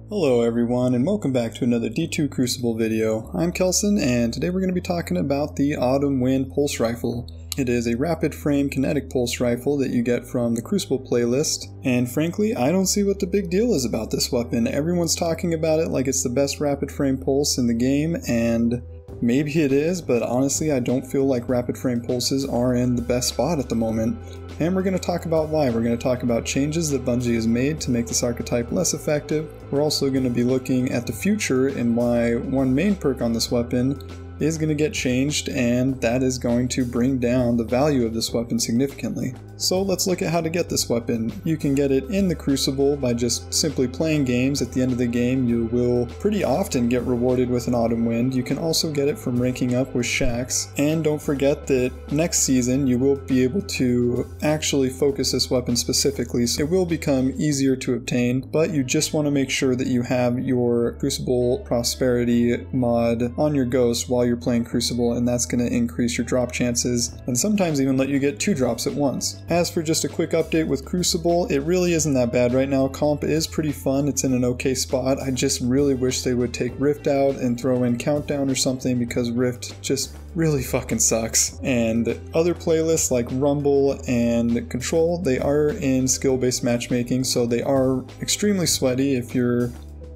Hello everyone, and welcome back to another D2 Crucible video. I'm Kelson, and today we're going to be talking about the Autumn Wind Pulse Rifle. It is a rapid frame kinetic pulse rifle that you get from the Crucible playlist, and frankly, I don't see what the big deal is about this weapon. Everyone's talking about it like it's the best rapid frame pulse in the game, and maybe it is, but honestly I don't feel like rapid frame pulses are in the best spot at the moment. And we're going to talk about why. We're going to talk about changes that Bungie has made to make this archetype less effective. We're also going to be looking at the future and why one main perk on this weapon is going to get changed, and that is going to bring down the value of this weapon significantly. So let's look at how to get this weapon. You can get it in the Crucible by just simply playing games. At the end of the game you will pretty often get rewarded with an Autumn Wind. You can also get it from ranking up with shacks, and don't forget that next season you will be able to actually focus this weapon specifically, so it will become easier to obtain, but you just want to make sure that you have your Crucible Prosperity mod on your Ghost while you're playing Crucible, and that's going to increase your drop chances and sometimes even let you get 2 drops at once. As for just a quick update with Crucible, it really isn't that bad right now. Comp is pretty fun, it's in an okay spot. I just really wish they would take Rift out and throw in Countdown or something, because Rift just really fucking sucks. And other playlists like Rumble and Control, they are in skill-based matchmaking, so they are extremely sweaty. If you're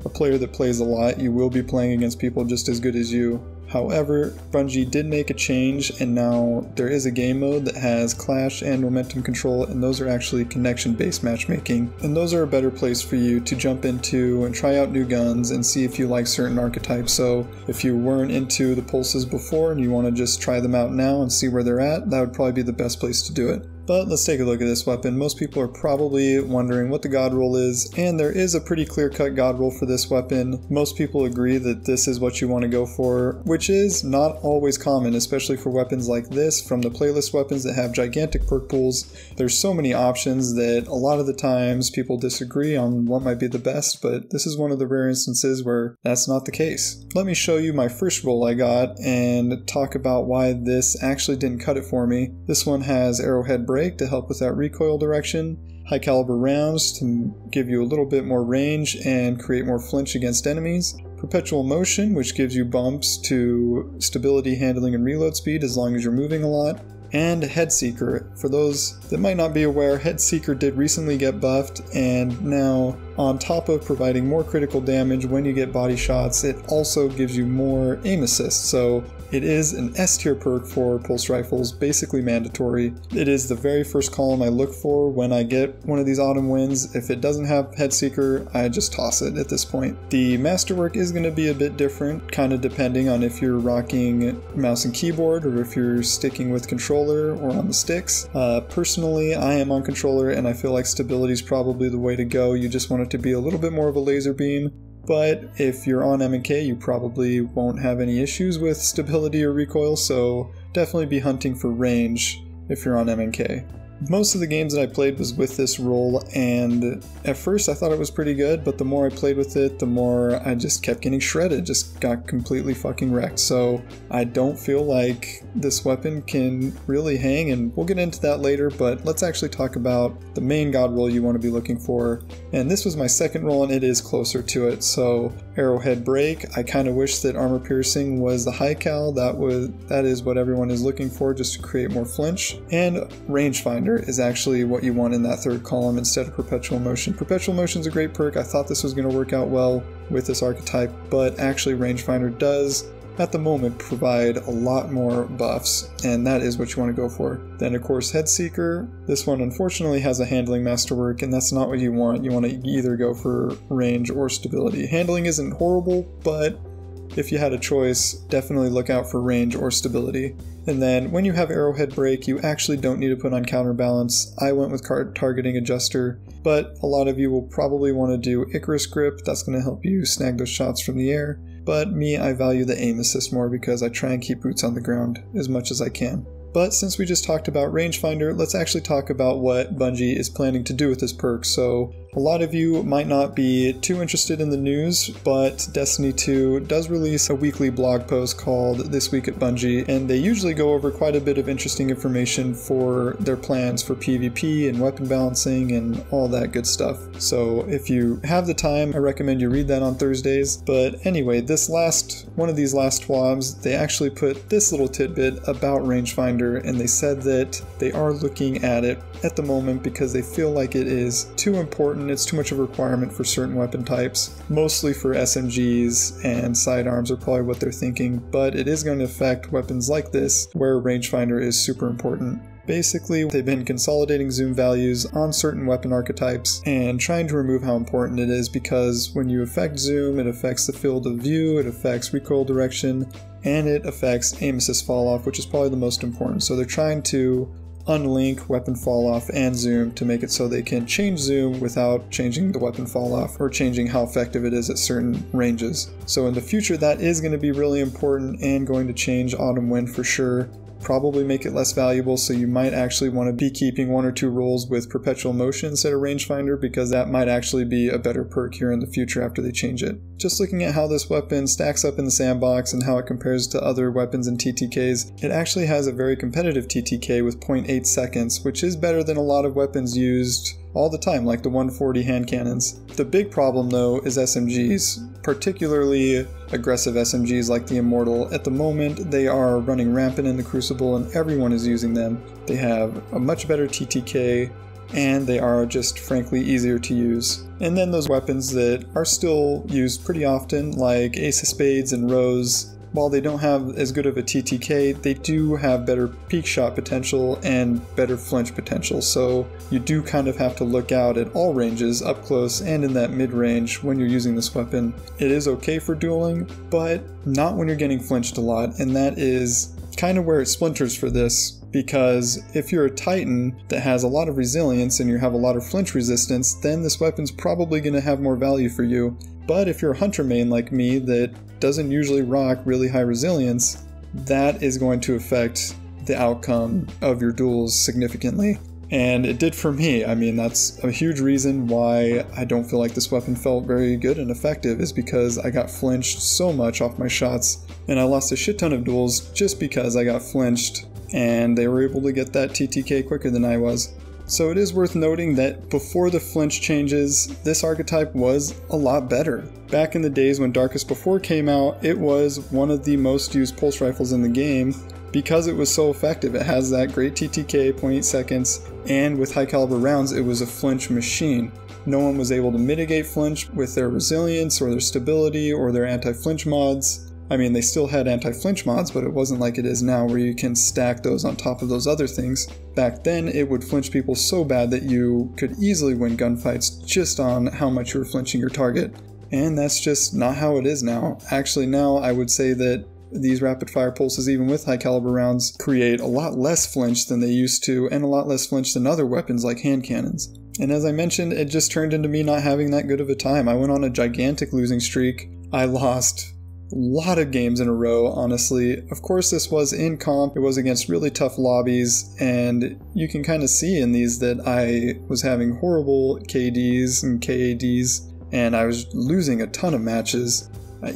a player that plays a lot, you will be playing against people just as good as you. However, Bungie did make a change, and now there is a game mode that has Clash and Momentum Control, and those are actually connection-based matchmaking. And those are a better place for you to jump into and try out new guns and see if you like certain archetypes. So if you weren't into the pulses before and you want to just try them out now and see where they're at, that would probably be the best place to do it. But let's take a look at this weapon. Most people are probably wondering what the god roll is, and there is a pretty clear-cut god roll for this weapon. Most people agree that this is what you want to go for, which is not always common, especially for weapons like this. From the playlist weapons that have gigantic perk pools, there's so many options that a lot of the times people disagree on what might be the best, but this is one of the rare instances where that's not the case. Let me show you my first roll I got and talk about why this actually didn't cut it for me. This one has Arrowhead Break to help with that recoil direction, high caliber rounds to give you a little bit more range and create more flinch against enemies, perpetual motion, which gives you bumps to stability, handling, and reload speed as long as you're moving a lot, and Head Seeker. For those that might not be aware, Head Seeker did recently get buffed, and now on top of providing more critical damage when you get body shots, it also gives you more aim assist. So it is an S tier perk for pulse rifles, basically mandatory. It is the very first column I look for when I get one of these Autumn Winds. If it doesn't have Head Seeker, I just toss it at this point. The masterwork is going to be a bit different, kind of depending on if you're rocking mouse and keyboard or if you're sticking with controller or on the sticks. Personally, I am on controller, and I feel like stability is probably the way to go. You just want it to be a little bit more of a laser beam. But if you're on M&K, you probably won't have any issues with stability or recoil, so definitely be hunting for range if you're on M&K. Most of the games that I played was with this roll, and at first I thought it was pretty good, but the more I played with it, the more I just kept getting shredded, just got completely fucking wrecked. So I don't feel like this weapon can really hang, and we'll get into that later, but let's actually talk about the main god roll you want to be looking for. And this was my second roll, and it is closer to it. So Arrowhead Break, I kind of wish that Armor Piercing was the high cal. That is what everyone is looking for, just to create more flinch. And Rangefinder is actually what you want in that third column instead of Perpetual Motion. Perpetual Motion is a great perk. I thought this was going to work out well with this archetype, but actually Rangefinder does at the moment provide a lot more buffs, and that is what you want to go for. Then of course Head Seeker. This one unfortunately has a handling masterwork, and that's not what you want. You want to either go for range or stability. Handling isn't horrible, but if you had a choice, definitely look out for range or stability. And then when you have Arrowhead Break, you actually don't need to put on Counterbalance. I went with Targeting Adjuster, but a lot of you will probably want to do Icarus Grip. That's going to help you snag those shots from the air. But me, I value the aim assist more because I try and keep boots on the ground as much as I can. But since we just talked about Rangefinder, let's actually talk about what Bungie is planning to do with this perk. So A lot of you might not be too interested in the news, but Destiny 2 does release a weekly blog post called This Week at Bungie, and they usually go over quite a bit of interesting information for their plans for PvP and weapon balancing and all that good stuff. So if you have the time, I recommend you read that on Thursdays. But anyway, one of these last TWABs, they actually put this little tidbit about rangefinder, and they said that they are looking at it at the moment because they feel like it is too important, it's too much of a requirement for certain weapon types, mostly for SMGs and sidearms are probably what they're thinking, but it is going to affect weapons like this where rangefinder is super important. Basically, they've been consolidating zoom values on certain weapon archetypes and trying to remove how important it is, because when you affect zoom, it affects the field of view, it affects recoil direction, and it affects aim assist fall off, which is probably the most important. So they're trying to unlink weapon fall off and zoom to make it so they can change zoom without changing the weapon fall off or changing how effective it is at certain ranges. So in the future, that is going to be really important and going to change Autumn Wind for sure. Probably make it less valuable, so you might actually want to be keeping 1 or 2 rolls with perpetual motion instead of rangefinder, because that might actually be a better perk here in the future after they change it. Just looking at how this weapon stacks up in the sandbox and how it compares to other weapons and TTKs, it actually has a very competitive TTK with 0.8 seconds, which is better than a lot of weapons used all the time, like the 140 hand cannons. The big problem though is SMGs, particularly aggressive SMGs like the Immortal. At the moment, they are running rampant in the Crucible and everyone is using them. They have a much better TTK and they are just frankly easier to use. And then those weapons that are still used pretty often, like Ace of Spades and Rose, while they don't have as good of a TTK, they do have better peak shot potential and better flinch potential, so you do kind of have to look out at all ranges, up close and in that mid-range when you're using this weapon. It is okay for dueling, but not when you're getting flinched a lot, and that is kind of where it splinters for this, because if you're a Titan that has a lot of resilience and you have a lot of flinch resistance, then this weapon's probably going to have more value for you. But if you're a hunter main like me that doesn't usually rock really high resilience, that is going to affect the outcome of your duels significantly. And it did for me. I mean, that's a huge reason why I don't feel like this weapon felt very good and effective, is because I got flinched so much off my shots, and I lost a shit ton of duels just because I got flinched and they were able to get that TTK quicker than I was. So it is worth noting that before the flinch changes, this archetype was a lot better. Back in the days when Darkest Before came out, it was one of the most used pulse rifles in the game because it was so effective. It has that great TTK, 0.8 seconds, and with high caliber rounds, it was a flinch machine. No one was able to mitigate flinch with their resilience or their stability or their anti-flinch mods. I mean, they still had anti-flinch mods, but it wasn't like it is now where you can stack those on top of those other things. Back then, it would flinch people so bad that you could easily win gunfights just on how much you were flinching your target. And that's just not how it is now. Actually, now I would say that these rapid fire pulses, even with high caliber rounds, create a lot less flinch than they used to, and a lot less flinch than other weapons like hand cannons. And as I mentioned, it just turned into me not having that good of a time. I went on a gigantic losing streak. I lost a lot of games in a row, honestly. Of course, this was in comp, it was against really tough lobbies, and you can kind of see in these that I was having horrible KDs and KADs, and I was losing a ton of matches.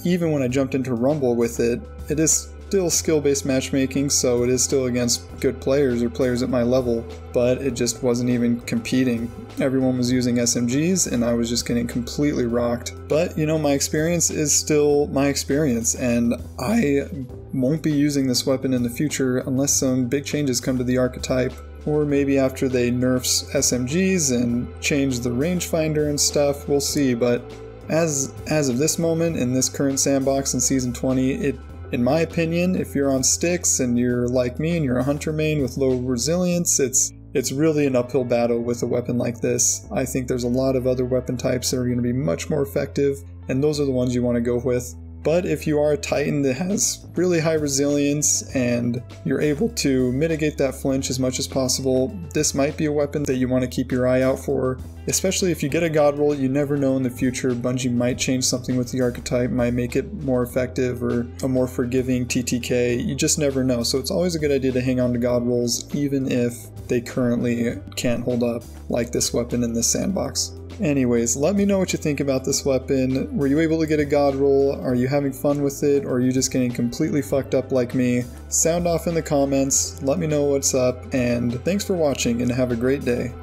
Even when I jumped into Rumble with it, it is still skill-based matchmaking, so it is still against good players or players at my level, but it just wasn't even competing. Everyone was using SMGs and I was just getting completely rocked. But you know, my experience is still my experience, and I won't be using this weapon in the future unless some big changes come to the archetype, or maybe after they nerfs SMGs and change the rangefinder and stuff. We'll see. But as of this moment in this current sandbox in Season 20, in my opinion, if you're on sticks and you're like me and you're a hunter main with low resilience, it's really an uphill battle with a weapon like this. I think there's a lot of other weapon types that are going to be much more effective, and those are the ones you want to go with. But if you are a Titan that has really high resilience and you're able to mitigate that flinch as much as possible, this might be a weapon that you want to keep your eye out for. Especially if you get a god roll, you never know in the future. Bungie might change something with the archetype, might make it more effective or a more forgiving TTK. You just never know. So it's always a good idea to hang on to god rolls, even if they currently can't hold up like this weapon in this sandbox. Anyways, let me know what you think about this weapon. Were you able to get a god roll? Are you having fun with it? Or are you just getting completely fucked up like me? Sound off in the comments, let me know what's up, and thanks for watching and have a great day.